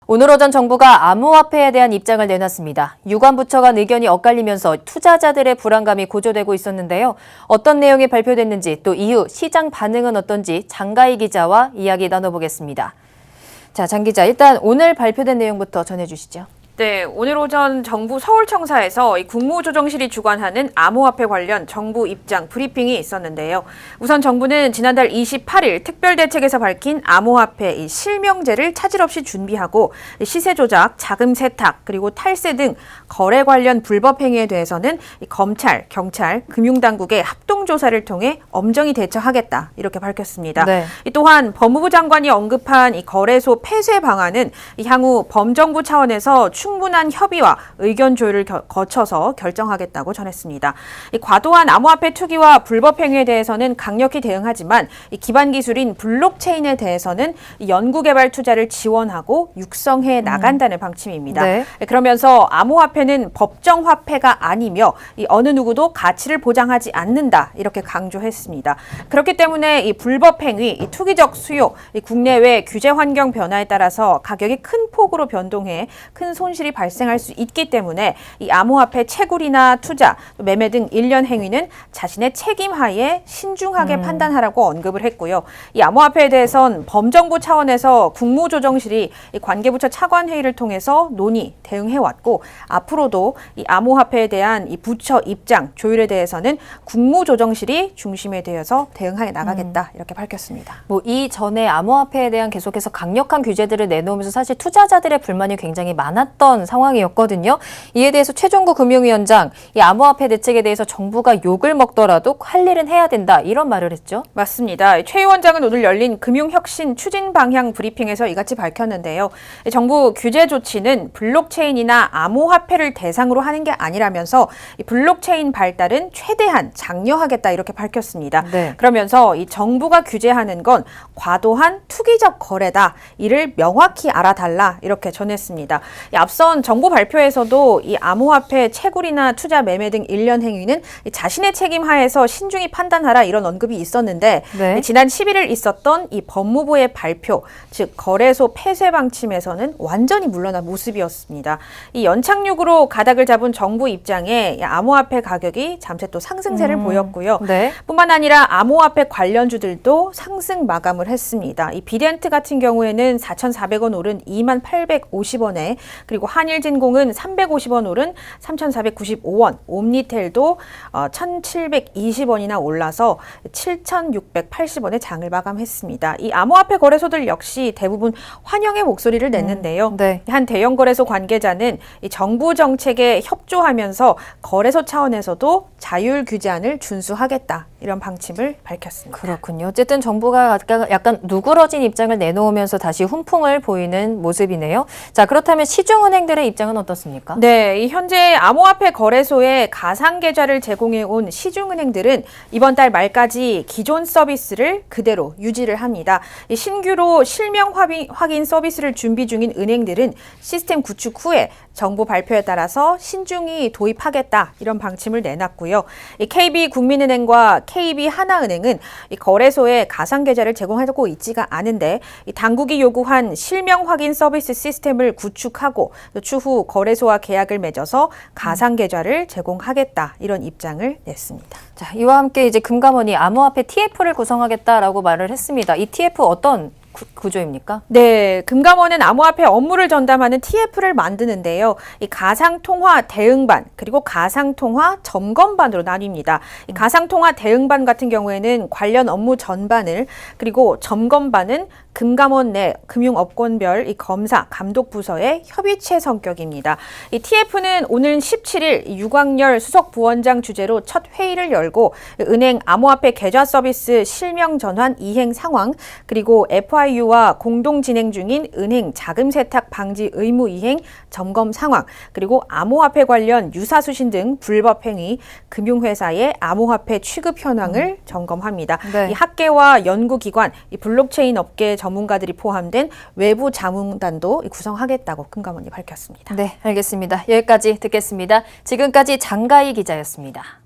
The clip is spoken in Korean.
오늘 오전 정부가 암호화폐에 대한 입장을 내놨습니다. 유관부처 간 의견이 엇갈리면서 투자자들의 불안감이 고조되고 있었는데요. 어떤 내용이 발표됐는지 또 이후 시장 반응은 어떤지 장가희 기자와 이야기 나눠보겠습니다. 자, 장 기자, 일단 오늘 발표된 내용부터 전해주시죠. 네, 오늘 오전 정부 서울청사에서 국무조정실이 주관하는 암호화폐 관련 정부 입장 브리핑이 있었는데요. 우선 정부는 지난달 28일 특별대책에서 밝힌 암호화폐 실명제를 차질 없이 준비하고 시세 조작, 자금 세탁, 그리고 탈세 등 거래 관련 불법 행위에 대해서는 검찰, 경찰, 금융당국의 합동조사를 통해 엄정히 대처하겠다 이렇게 밝혔습니다. 네. 또한 법무부 장관이 언급한 이 거래소 폐쇄 방안은 향후 범정부 차원에서 충분한 협의와 의견 조율을 거쳐서 결정하겠다고 전했습니다. 이 과도한 암호화폐 투기와 불법 행위에 대해서는 강력히 대응하지만 이 기반 기술인 블록체인에 대해서는 연구 개발 투자를 지원하고 육성해 나간다는 방침입니다. 네. 그러면서 암호화폐는 법정 화폐가 아니며 이 어느 누구도 가치를 보장하지 않는다 이렇게 강조했습니다. 그렇기 때문에 이 불법 행위, 이 투기적 수요, 이 국내외 규제 환경 변화에 따라서 가격이 큰 폭으로 변동해 큰 손실이 발생할 수 있기 때문에 이 암호화폐 채굴이나 투자, 매매 등 일련 행위는 자신의 책임 하에 신중하게 판단하라고 언급을 했고요. 이 암호화폐에 대해선 범정부 차원에서 국무조정실이 이 관계부처 차관회의를 통해서 논의, 대응해왔고 앞으로도 이 암호화폐에 대한 이 부처 입장, 조율에 대해서는 국무조정실이 중심에 대해서 대응해 나가겠다 이렇게 밝혔습니다. 이전에 암호화폐에 대한 계속해서 강력한 규제들을 내놓으면서 사실 투자자들의 불만이 굉장히 많았던 상황이었거든요. 이에 대해서 최종구 금융위원장, 이 암호화폐 대책에 대해서 정부가 욕을 먹더라도 할 일은 해야 된다 이런 말을 했죠. 맞습니다. 최 위원장은 오늘 열린 금융혁신 추진 방향 브리핑에서 이같이 밝혔는데요. 정부 규제 조치는 블록체인이나 암호화폐를 대상으로 하는 게 아니라면서 이 블록체인 발달은 최대한 장려하겠다 이렇게 밝혔습니다. 네. 그러면서 이 정부가 규제하는 건 과도한 투기적 거래다. 이를 명확히 알아달라 이렇게 전했습니다. 앞선 정부 발표에서도 이 암호화폐 채굴이나 투자 매매 등 일련 행위는 자신의 책임 하에서 신중히 판단하라 이런 언급이 있었는데 네. 지난 11일 있었던 이 법무부의 발표, 즉 거래소 폐쇄 방침에서는 완전히 물러난 모습이었습니다. 이 연착륙으로 가닥을 잡은 정부 입장에 암호화폐 가격이 잠시 또 상승세를 보였고요. 네. 뿐만 아니라 암호화폐 관련주들도 상승 마감을 했습니다. 이 비덴트 같은 경우에는 4,400원 오른 2850원에 그리고 한일진공은 350원 오른 3,495원, 옴니텔도 1,720원이나 올라서 7,680원에 장을 마감했습니다. 이 암호화폐 거래소들 역시 대부분 환영의 목소리를 냈는데요. 네. 한 대형 거래소 관계자는 이 정부 정책에 협조하면서 거래소 차원에서도 자율 규제안을 준수하겠다 이런 방침을 밝혔습니다. 그렇군요. 어쨌든 정부가 약간 누그러진 입장을 내놓으면서 다시 훈풍을 보이는 모습이네요. 자, 그렇다면 시중은행들의 입장은 어떻습니까? 네, 이 현재 암호화폐 거래소에 가상계좌를 제공해온 시중은행들은 이번 달 말까지 기존 서비스를 그대로 유지를 합니다. 이 신규로 실명 확인 서비스를 준비 중인 은행들은 시스템 구축 후에 정부 발표에 따라서 신중히 도입하겠다 이런 방침을 내놨고요. 이 KB국민은행과 KB하나은행은 이 거래소에 가상계좌를 제공하고 있지가 않은데 이 당국이 요구한 실명 확인 서비스 시스템을 구축하고 추후 거래소와 계약을 맺어서 가상계좌를 제공하겠다 이런 입장을 냈습니다. 자, 이와 함께 이제 금감원이 암호화폐 TF를 구성하겠다라고 말을 했습니다. 이 TF 어떤 구조입니까? 네, 금감원은 암호화폐 업무를 전담하는 TF를 만드는데요. 이 가상통화 대응반 그리고 가상통화 점검반으로 나뉩니다. 이 가상통화 대응반 같은 경우에는 관련 업무 전반을 그리고 점검반은 금감원 내 금융업권별 이 검사, 감독 부서의 협의체 성격입니다. 이 TF는 오늘 17일 유광열 수석부원장 주재로 첫 회의를 열고 은행 암호화폐 계좌 서비스 실명 전환 이행 상황 그리고 FIU와 공동 진행 중인 은행 자금 세탁 방지 의무 이행 점검 상황 그리고 암호화폐 관련 유사수신 등 불법 행위, 금융회사의 암호화폐 취급 현황을 점검합니다. 네. 이 학계와 연구기관, 이 블록체인 업계 전문가들이 포함된 외부 자문단도 구성하겠다고 금감원이 밝혔습니다. 네, 알겠습니다. 여기까지 듣겠습니다. 지금까지 장가희 기자였습니다.